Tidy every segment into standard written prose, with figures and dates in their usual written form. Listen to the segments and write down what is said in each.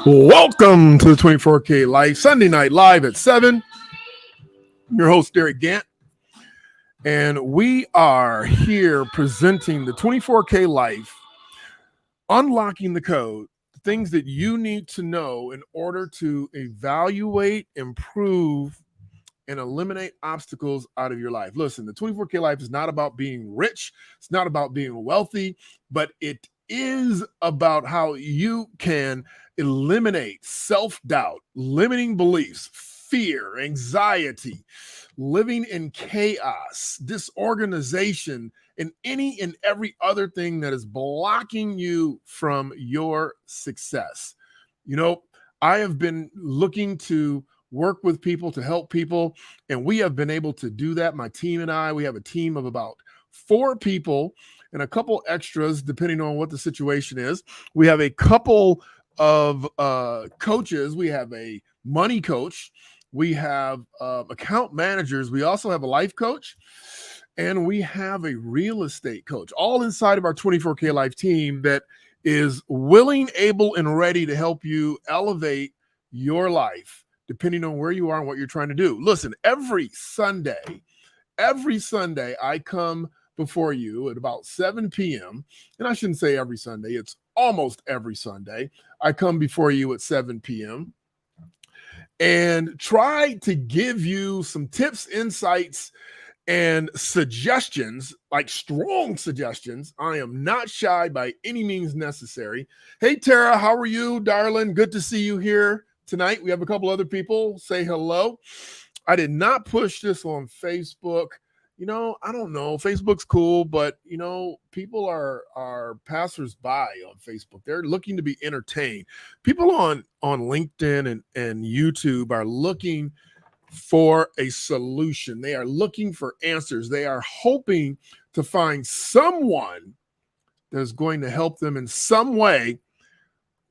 Welcome to the 24K Life, Sunday night live at 7. I'm your host, Derek Gant, and we are here presenting the 24K Life, unlocking the code, the things that you need to know in order to evaluate, improve, and eliminate obstacles out of your life. Listen, the 24K Life is not about being rich. It's not about being wealthy, but it is about how you can eliminate self-doubt, limiting beliefs, fear, anxiety, living in chaos, disorganization, and any and every other thing that is blocking you from your success. You know, I have been looking to work with people, to help people, and we have been able to do that. My team and I, we have a team of about 4 people and a couple extras, depending on what the situation is. We have a couple of coaches. We have a money coach. We have account managers. We also have a life coach. And we have a real estate coach, all inside of our 24K Life team that is willing, able, and ready to help you elevate your life, depending on where you are and what you're trying to do. Listen, every Sunday, I come before you at about 7 p.m. And I shouldn't say every Sunday, it's almost every Sunday. I come before you at 7 p.m. and try to give you some tips, insights, and suggestions, like strong suggestions. I am not shy by any means necessary. Hey, Tara, how are you, darling? Good to see you here tonight. We have a couple other people. Say hello. I did not push this on Facebook. You know, I don't know. Facebook's cool, but you know, people are passersby on Facebook. They're looking to be entertained. People on LinkedIn and YouTube are looking for a solution. They are looking for answers. They are hoping to find someone that's going to help them in some way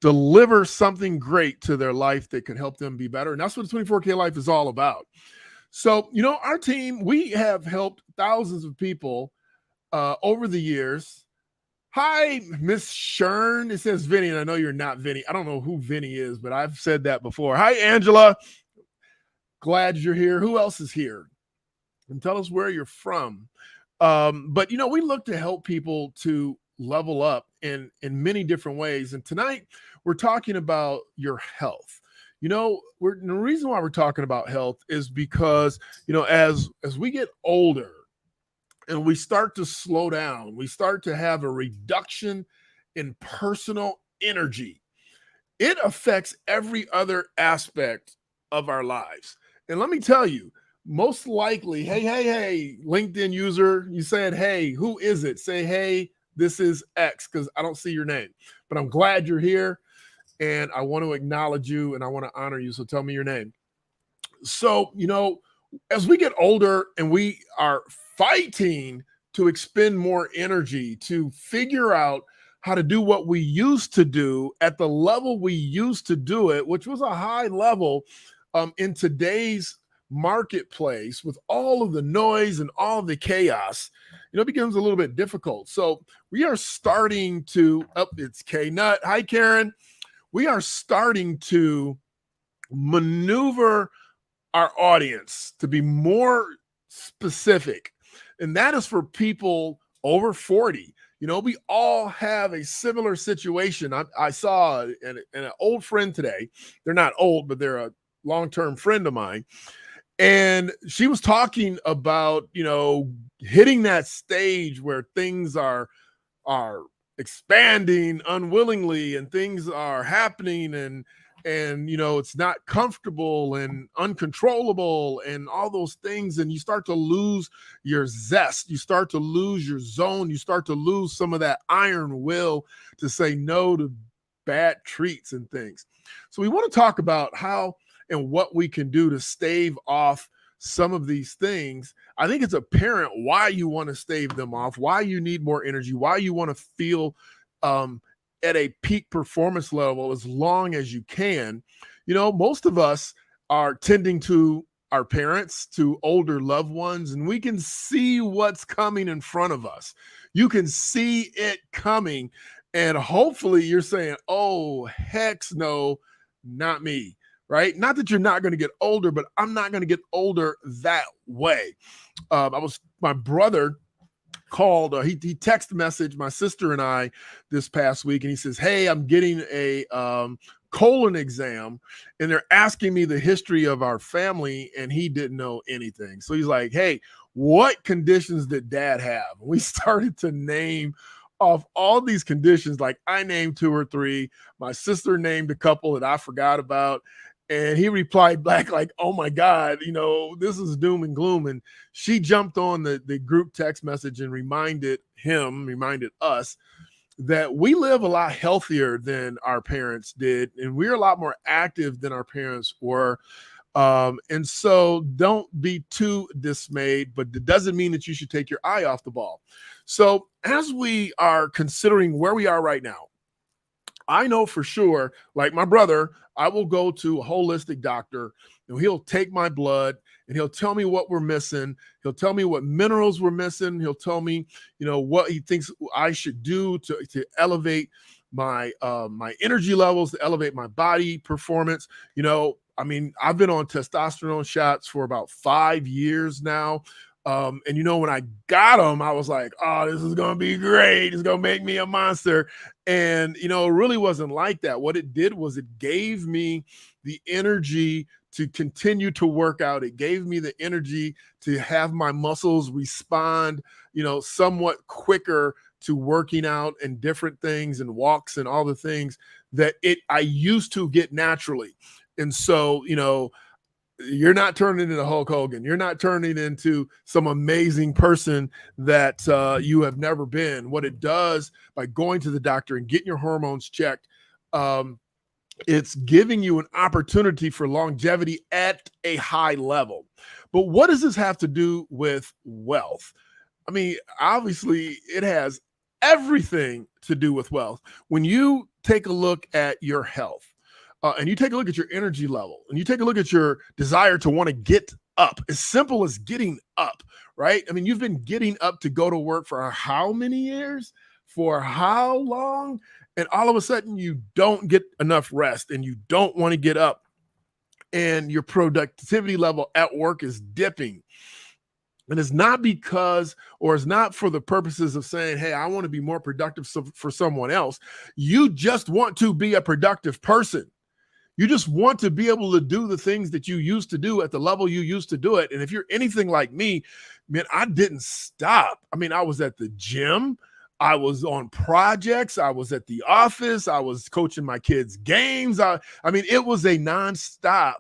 deliver something great to their life that can help them be better. And that's what the 24K Life is all about. So, you know, our team, we have helped thousands of people over the years. Hi, Miss Shern. It says Vinny, and I know you're not Vinny. I don't know who Vinny is, but I've said that before. Hi, Angela. Glad you're here. Who else is here? And tell us where you're from. But, you know, we look to help people to level up in many different ways. And tonight we're talking about your health. You know, the reason why we're talking about health is because, you know, as we get older and we start to slow down, we start to have a reduction in personal energy. It affects every other aspect of our lives. And let me tell you, most likely, hey, LinkedIn user, you said, hey, who is it? Say, hey, this is X, because I don't see your name. But I'm glad you're here, and I want to acknowledge you, and I want to honor you, so tell me your name. So, you know, as we get older and we are fighting to expend more energy, to figure out how to do what we used to do at the level we used to do it, which was a high level, in today's marketplace with all of the noise and all of the chaos, you know, it becomes a little bit difficult. So we are starting to, it's K Nut. Hi, Karen. We are starting to maneuver our audience to be more specific. And that is for people over 40. You know, we all have a similar situation. I saw an old friend today. They're not old, but they're a long-term friend of mine. And she was talking about, you know, hitting that stage where things are expanding unwillingly and things are happening and you know, it's not comfortable and uncontrollable and all those things. And you start to lose your zest. You start to lose your zone. You start to lose some of that iron will to say no to bad treats and things. So we want to talk about how and what we can do to stave off some of these things. I think it's apparent why you want to stave them off, why you need more energy, why you want to feel at a peak performance level as long as you can. You know, most of us are tending to our parents to older loved ones, and we can see what's coming in front of us. You can see it coming, and hopefully you're saying, oh, heck no, not me, right? Not that you're not going to get older, but I'm not going to get older that way. My brother called, he text messaged my sister and I this past week, and he says, hey, I'm getting a colon exam, and they're asking me the history of our family, and he didn't know anything. So he's like, hey, what conditions did dad have? And we started to name off all these conditions. Like, I named 2 or 3, my sister named a couple that I forgot about, and he replied back like, oh my God, this is doom and gloom. And she jumped on the group text message and reminded us that we live a lot healthier than our parents did, and we're a lot more active than our parents were. And so don't be too dismayed, but it doesn't mean that you should take your eye off the ball. So as we are considering where we are right now, I know for sure, like my brother, I will go to a holistic doctor, and he'll take my blood and he'll tell me what we're missing. He'll tell me what minerals we're missing. He'll tell me, what he thinks I should do to elevate my my energy levels, to elevate my body performance. I've been on testosterone shots for about 5 years now. And when I got them, I was like, oh, this is going to be great. It's going to make me a monster. And, it really wasn't like that. What it did was it gave me the energy to continue to work out. It gave me the energy to have my muscles respond, somewhat quicker to working out and different things and walks and all the things that I used to get naturally. And so, you're not turning into Hulk Hogan. You're not turning into some amazing person that you have never been. What it does by going to the doctor and getting your hormones checked, it's giving you an opportunity for longevity at a high level. But what does this have to do with wealth? Obviously, it has everything to do with wealth. When you take a look at your health, and you take a look at your energy level, and you take a look at your desire to want to get up, as simple as getting up, right? You've been getting up to go to work for how many years? For how long? And all of a sudden you don't get enough rest and you don't want to get up, and your productivity level at work is dipping. And it's not because, or it's not for the purposes of saying, hey, I want to be more productive for someone else. You just want to be a productive person. You just want to be able to do the things that you used to do at the level you used to do it. And if you're anything like me, man, I didn't stop. I was at the gym. I was on projects. I was at the office. I was coaching my kids' games. It was a nonstop,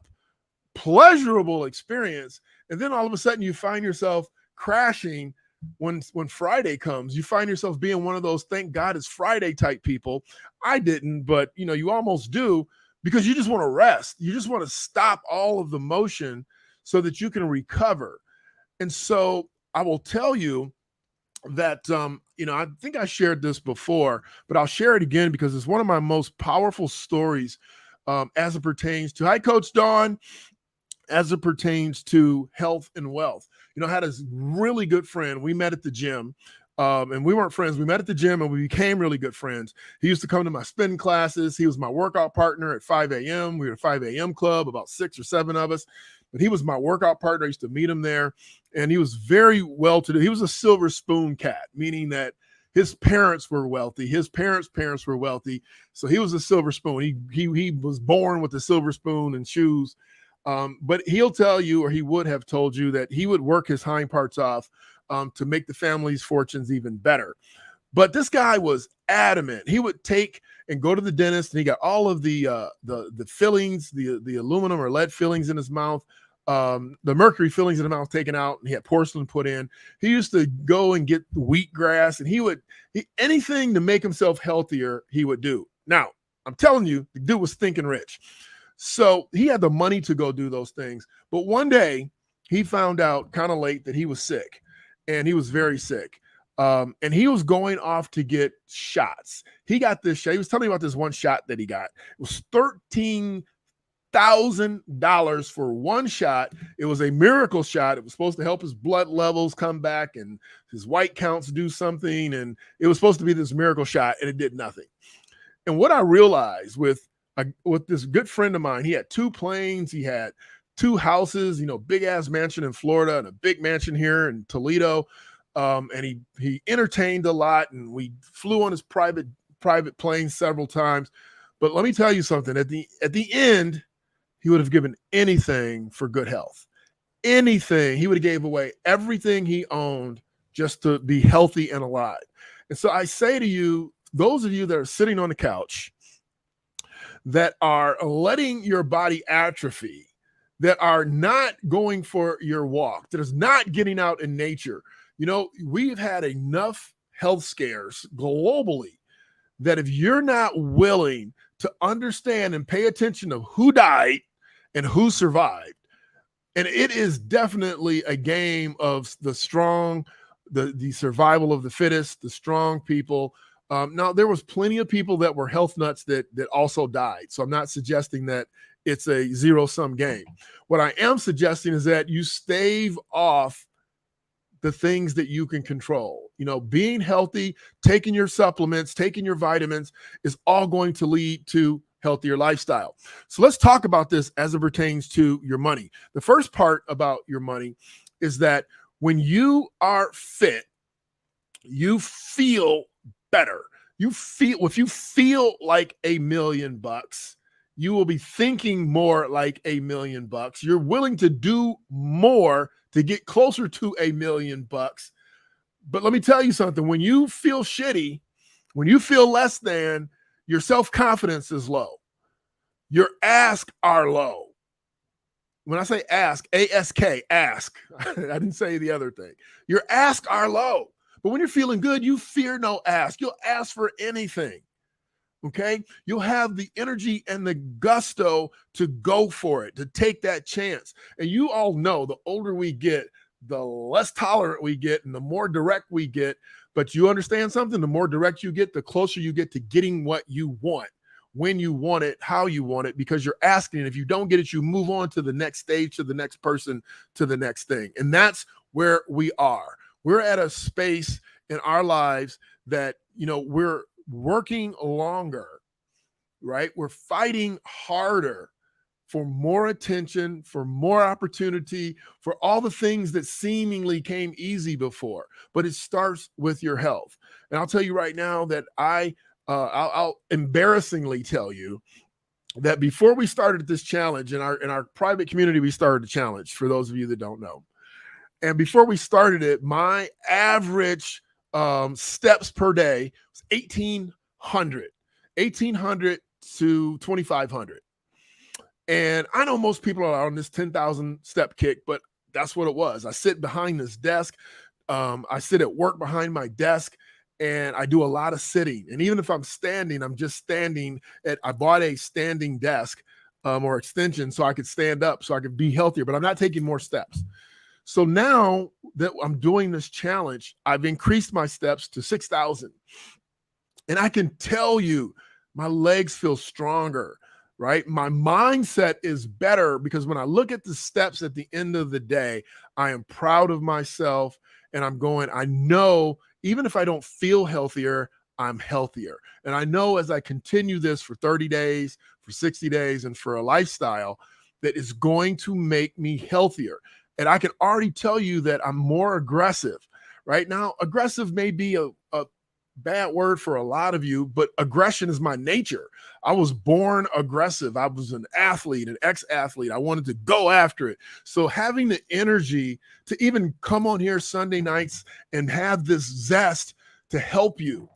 pleasurable experience. And then all of a sudden you find yourself crashing when Friday comes. You find yourself being one of those, thank God it's Friday type people. I didn't, but you almost do. Because you just want to rest. You just want to stop all of the motion so that you can recover. And so I will tell you that, I think I shared this before, but I'll share it again because it's one of my most powerful stories as it pertains to, hi, Coach Dawn, as it pertains to health and wealth. I had a really good friend. We met at the gym. And we weren't friends. We met at the gym and we became really good friends. He used to come to my spin classes. He was my workout partner at 5 a.m. We were a 5 a.m. club, about 6 or 7 of us. But he was my workout partner. I used to meet him there. And he was very well-to-do. He was a silver spoon cat, meaning that his parents were wealthy. His parents' parents were wealthy. So he was a silver spoon. He was born with a silver spoon and shoes. But he'll tell you, or he would have told you, that he would work his hind parts off to make the family's fortunes even better. But this guy was adamant. He would take and go to the dentist, and he got all of the fillings, the aluminum or lead fillings in his mouth, the mercury fillings in the mouth taken out, and he had porcelain put in. He used to go and get wheatgrass, and anything to make himself healthier, he would do. Now, I'm telling you, the dude was thinking rich. So he had the money to go do those things. But one day he found out kind of late that he was sick, and he was very sick. And he was going off to get shots. He got this shot. He was telling me about this one shot that he got. It was 13 $1,000 for one shot. It was a miracle shot. It was supposed to help his blood levels come back and his white counts do something. And it was supposed to be this miracle shot, and it did nothing. And what I realized with this good friend of mine, he had 2 planes, he had 2 houses, big ass mansion in Florida and a big mansion here in Toledo. And he entertained a lot, and we flew on his private plane several times. But let me tell you something. At the end, he would have given anything for good health. Anything. He would have gave away everything he owned just to be healthy and alive. And so I say to you, those of you that are sitting on the couch, that are letting your body atrophy, that are not going for your walk, that is not getting out in nature. We've had enough health scares globally that if you're not willing to understand and pay attention to who died and who survived, and it is definitely a game of the strong, the survival of the fittest, the strong people. Now, there was plenty of people that were health nuts that also died. So I'm not suggesting that it's a zero-sum game. What I am suggesting is that you stave off the things that you can control. Being healthy, taking your supplements, taking your vitamins is all going to lead to healthier lifestyle. So let's talk about this as it pertains to your money. The first part about your money is that when you are fit, you feel better. If you feel like $1 million, you will be thinking more like $1 million. You're willing to do more to get closer to $1 million. But let me tell you something. When you feel shitty, when you feel less than, your self-confidence is low. Your asks are low. When I say ask, A-S-K, ask. I didn't say the other thing. Your asks are low. But when you're feeling good, you fear no ask. You'll ask for anything. Okay? You'll have the energy and the gusto to go for it, to take that chance. And you all know the older we get, the less tolerant we get and the more direct we get. But you understand something? The more direct you get, the closer you get to getting what you want, when you want it, how you want it, because you're asking. And if you don't get it, you move on to the next stage, to the next person, to the next thing. And that's where we are. We're at a space in our lives that, we're working longer, right? We're fighting harder for more attention, for more opportunity, for all the things that seemingly came easy before. But it starts with your health. And I'll tell you right now that I'll embarrassingly tell you that before we started this challenge in our private community, we started a challenge for those of you that don't know. And before we started it, my average steps per day was 1,800 to 2,500. And I know most people are on this 10,000 step kick, but that's what it was. I sit behind this desk. I sit at work behind my desk, and I do a lot of sitting. And even if I'm standing, I'm just standing I bought a standing desk or extension so I could stand up, so I could be healthier, but I'm not taking more steps. So now that I'm doing this challenge, I've increased my steps to 6,000. And I can tell you, my legs feel stronger, right? My mindset is better because when I look at the steps at the end of the day, I am proud of myself, and I know even if I don't feel healthier, I'm healthier. And I know as I continue this for 30 days, for 60 days, and for a lifestyle, that is going to make me healthier. And I can already tell you that I'm more aggressive. Right now, aggressive may be a bad word for a lot of you, but aggression is my nature. I was born aggressive. I was an athlete, an ex-athlete. I wanted to go after it. So having the energy to even come on here Sunday nights and have this zest to help you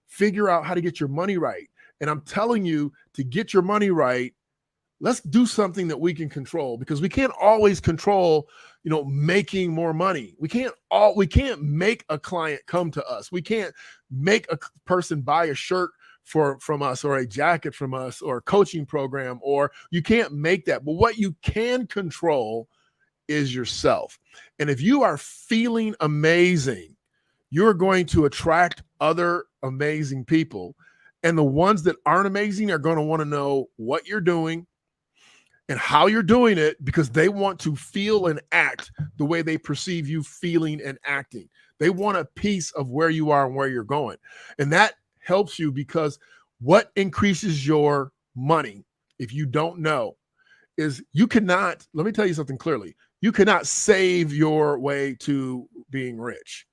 figure out how to get your money right. And I'm telling you, to get your money right, let's do something that we can control, because we can't always control, making more money. We can't make a client come to us. We can't make a person buy a shirt from us, or a jacket from us, or a coaching program, or you can't make that. But what you can control is yourself. And if you are feeling amazing, you're going to attract other amazing people. And the ones that aren't amazing are going to want to know what you're doing. and how you're doing it because they want to feel and act the way they perceive you feeling and acting. They want a piece of where you are and where you're going. And that helps you because what increases your money, if you don't know, is you cannot, let me tell you something clearly, you cannot save your way to being rich.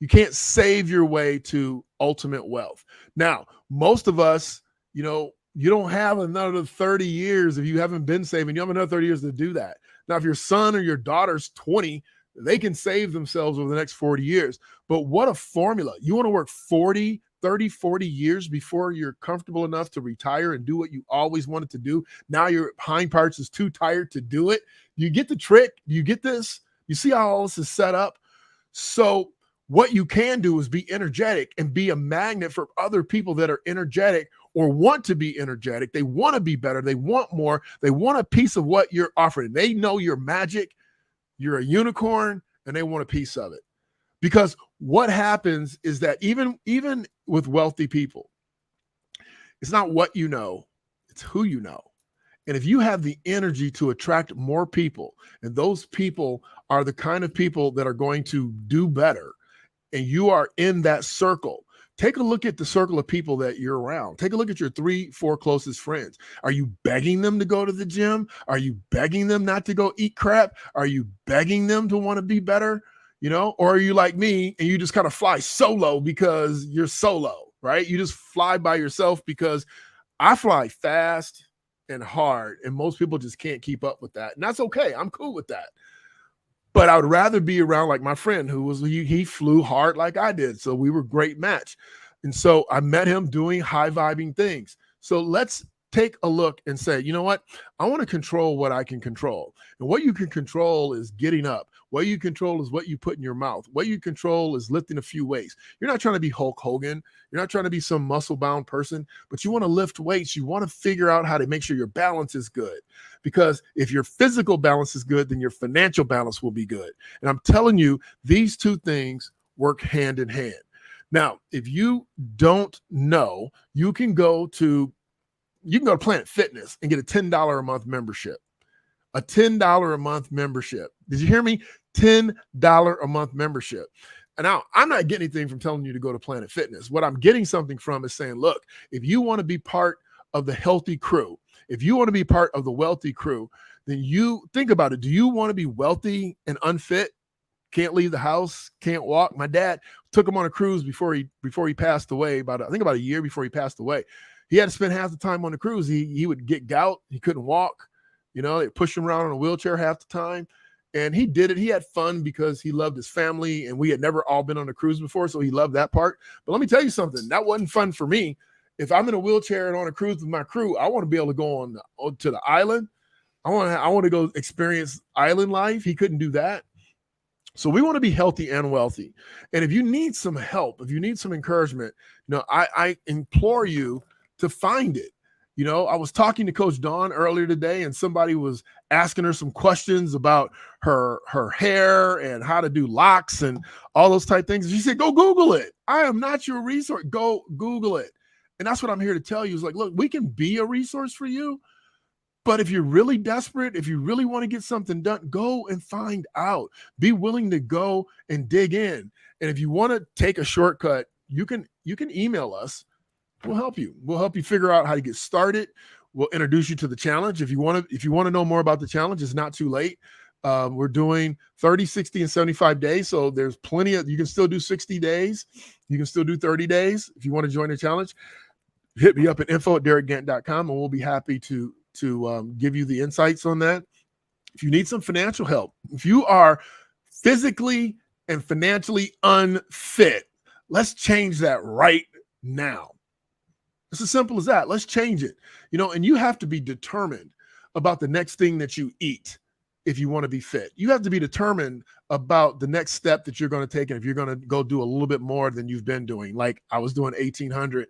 You can't save your way to ultimate wealth. Now, most of us, you don't have another 30 years. If you haven't been saving, you have another 30 years to do that. Now, if your son or your daughter's 20, they can save themselves over the next 40 years. But what a formula. You want to work 40 years before you're comfortable enough to retire and do what you always wanted to do. Now your hind parts is too tired to do it. You get the trick. You get this. You see how all this is set up? So what you can do is be energetic and be a magnet for other people that are energetic or want to be energetic. They want to be better. They want more. They want a piece of what you're offering. They know you're magic. You're a unicorn, and they want a piece of it. Because what happens is that even with wealthy people, it's not what you know, it's who you know. And if you have the energy to attract more people, and those people are the kind of people that are going to do better, and you are in that circle, take a look at the circle of people that you're around. Take a look at your 3-4 closest friends. Are you begging them to go to the gym? Are you begging them not to go eat crap? Are you begging them to want to be better? Or are you like me and you just kind of fly solo because you're solo, right? You just fly by yourself because I fly fast and hard, and most people just can't keep up with that. And that's okay. I'm cool with that. But I would rather be around like my friend he flew hard like I did. So we were a great match. And so I met him doing high vibing things. So let's take a look and say, you know what? I want to control what I can control. And what you can control is getting up. What you control is what you put in your mouth. What you control is lifting a few weights. You're not trying to be Hulk Hogan. You're not trying to be some muscle-bound person, but you want to lift weights. You want to figure out how to make sure your balance is good. Because if your physical balance is good, then your financial balance will be good. And I'm telling you, these two things work hand in hand. Now, if you don't know, you can go to Planet Fitness and get a $10 a month membership. A $10 a month membership. Did you hear me? $10 a month membership. And now I'm not getting anything from telling you to go to Planet Fitness. What I'm getting something from is saying, look, if you want to be part of the healthy crew, if you want to be part of the wealthy crew, then you think about it. Do you want to be wealthy and unfit? Can't leave the house, can't walk. My dad took him on a cruise before he passed away, about a year before he passed away. He had to spend half the time on the cruise. He would get gout. He couldn't walk. They pushed him around in a wheelchair half the time. And he did it. He had fun because he loved his family, and we had never all been on a cruise before, so he loved that part. But let me tell you something. That wasn't fun for me. If I'm in a wheelchair and on a cruise with my crew, I want to be able to go to the island. I want to go experience island life. He couldn't do that. So we want to be healthy and wealthy. And if you need some help, if you need some encouragement, I implore you to find it. I was talking to Coach Dawn earlier today, and somebody was asking her some questions about her hair and how to do locks and all those type things. She said, go Google it. I am not your resource. Go Google it. And that's what I'm here to tell you is like, look, we can be a resource for you. But if you're really desperate, if you really want to get something done, go and find out. Be willing to go and dig in. And if you want to take a shortcut, you can email us. We'll help you. We'll help you figure out how to get started. We'll introduce you to the challenge. If you want to know more about the challenge, it's not too late. We're doing 30, 60, and 75 days. So there's plenty you can still do 60 days. You can still do 30 days. If you want to join the challenge, hit me up at info@derekgant.com, and we'll be happy to give you the insights on that. If you need some financial help, if you are physically and financially unfit, let's change that right now. It's as simple as that. Let's change it. And you have to be determined about the next thing that you eat if you want to be fit. You have to be determined about the next step that you're going to take, and if you're going to go do a little bit more than you've been doing. Like I was doing 1,800.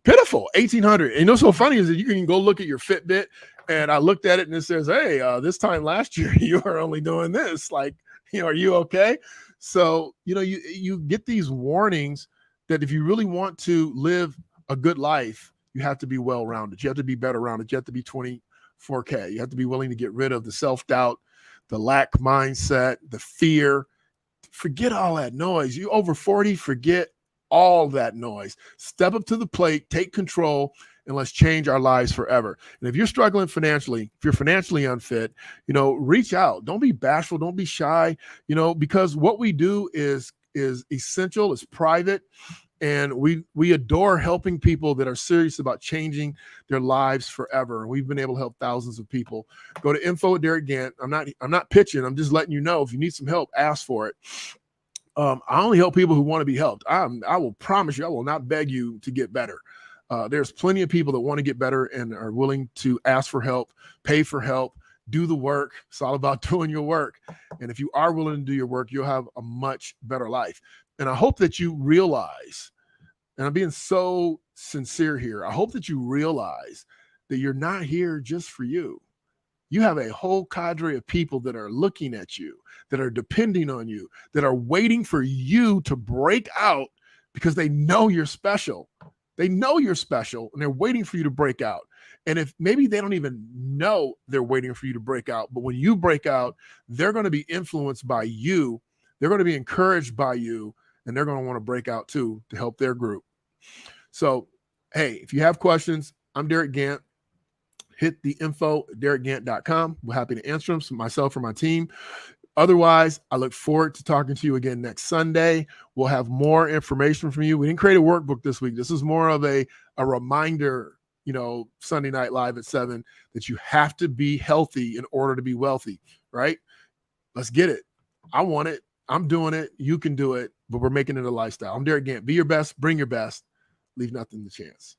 Pitiful, 1,800. And what's so funny is that you can go look at your Fitbit, and I looked at it and it says, hey, this time last year you were only doing this. Like, are you okay? So, you get these warnings that if you really want to live a good life, you have to be well-rounded. You have to be better rounded. You have to be 4K. You have to be willing to get rid of the self-doubt, the lack mindset, the fear. Forget all that noise. You over 40, forget all that noise. Step up to the plate, take control, and let's change our lives forever. And if you're struggling financially, if you're financially unfit, reach out. Don't be bashful. Don't be shy, because what we do is essential, it's private. And we adore helping people that are serious about changing their lives forever. And we've been able to help thousands of people. Go to info at Derek Gant. I'm not pitching. I'm just letting you know, if you need some help, ask for it. I only help people who want to be helped. I will promise you, I will not beg you to get better. There's plenty of people that want to get better and are willing to ask for help, pay for help, do the work. It's all about doing your work. And if you are willing to do your work, you'll have a much better life. And I hope that you realize, and I'm being so sincere here, I hope that you realize that you're not here just for you. You have a whole cadre of people that are looking at you, that are depending on you, that are waiting for you to break out because they know you're special. They know you're special, and they're waiting for you to break out. And if maybe they don't even know they're waiting for you to break out, but when you break out, they're going to be influenced by you. They're going to be encouraged by you, and they're going to want to break out too to help their group. So, hey, if you have questions, I'm Derek Gant. Hit the info at derekgant.com. We're happy to answer them, so myself or my team. Otherwise, I look forward to talking to you again next Sunday. We'll have more information from you. We didn't create a workbook this week. This is more of a reminder, Sunday Night Live at 7, that you have to be healthy in order to be wealthy, right? Let's get it. I want it. I'm doing it. You can do it, but we're making it a lifestyle. I'm Derek Gant. Be your best. Bring your best. Leave nothing to chance.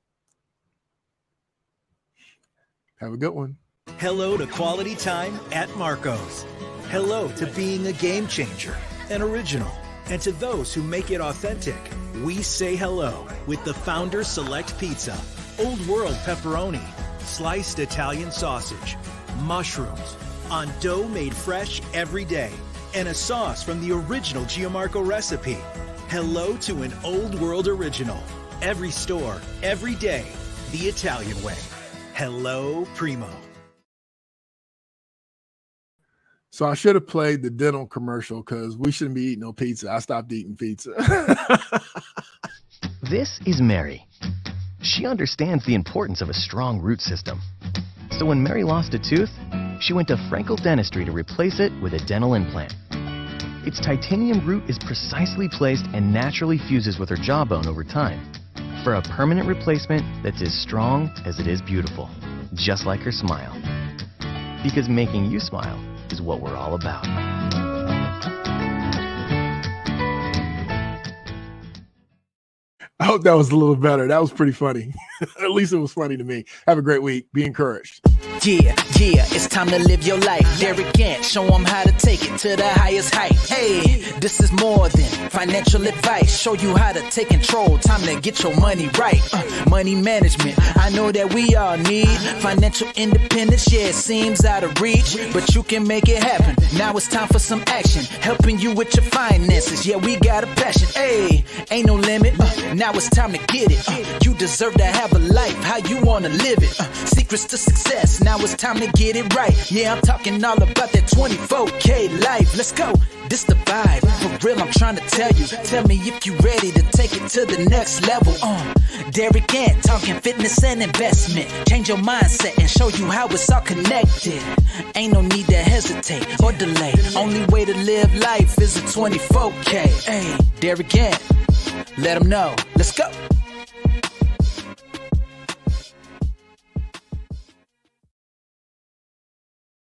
Have a good one. Hello to quality time at Marco's. Hello to being a game changer, an original. And to those who make it authentic, we say hello with the Founders Select Pizza, Old World pepperoni, sliced Italian sausage, mushrooms, on dough made fresh every day, and a sauce from the original Gianmarco recipe. Hello to an Old World original. Every store, every day, the Italian way. Hello, Primo. So I should have played the dental commercial because we shouldn't be eating no pizza. I stopped eating pizza. This is Mary. She understands the importance of a strong root system. So when Mary lost a tooth, she went to Frankel Dentistry to replace it with a dental implant. Its titanium root is precisely placed and naturally fuses with her jawbone over time for a permanent replacement that's as strong as it is beautiful, just like her smile. Because making you smile is what we're all about. I hope that was a little better. That was pretty funny. At least it was funny to me. Have a great week. Be encouraged. Yeah, it's time to live your life. Derek Gant, show them how to take it to the highest height. Hey, this is more than financial advice. Show you how to take control. Time to get your money right. Money management, I know that we all need. Financial independence, yeah, it seems out of reach, but you can make it happen. Now it's time for some action. Helping you with your finances, yeah, we got a passion. Hey, ain't no limit. Now it's time to get it. You deserve to have a life, how you wanna live it. Secrets to success, now it's time to get it right. Yeah, I'm talking all about that 24K life. Let's go, this the vibe. For real, I'm trying to tell you. Tell me if you ready to take it to the next level. Derek Gant, talking fitness and investment. Change your mindset and show you how it's all connected. Ain't no need to hesitate or delay. Only way to live life is a 24K. Hey, Derek Gant, let them know. Let's go.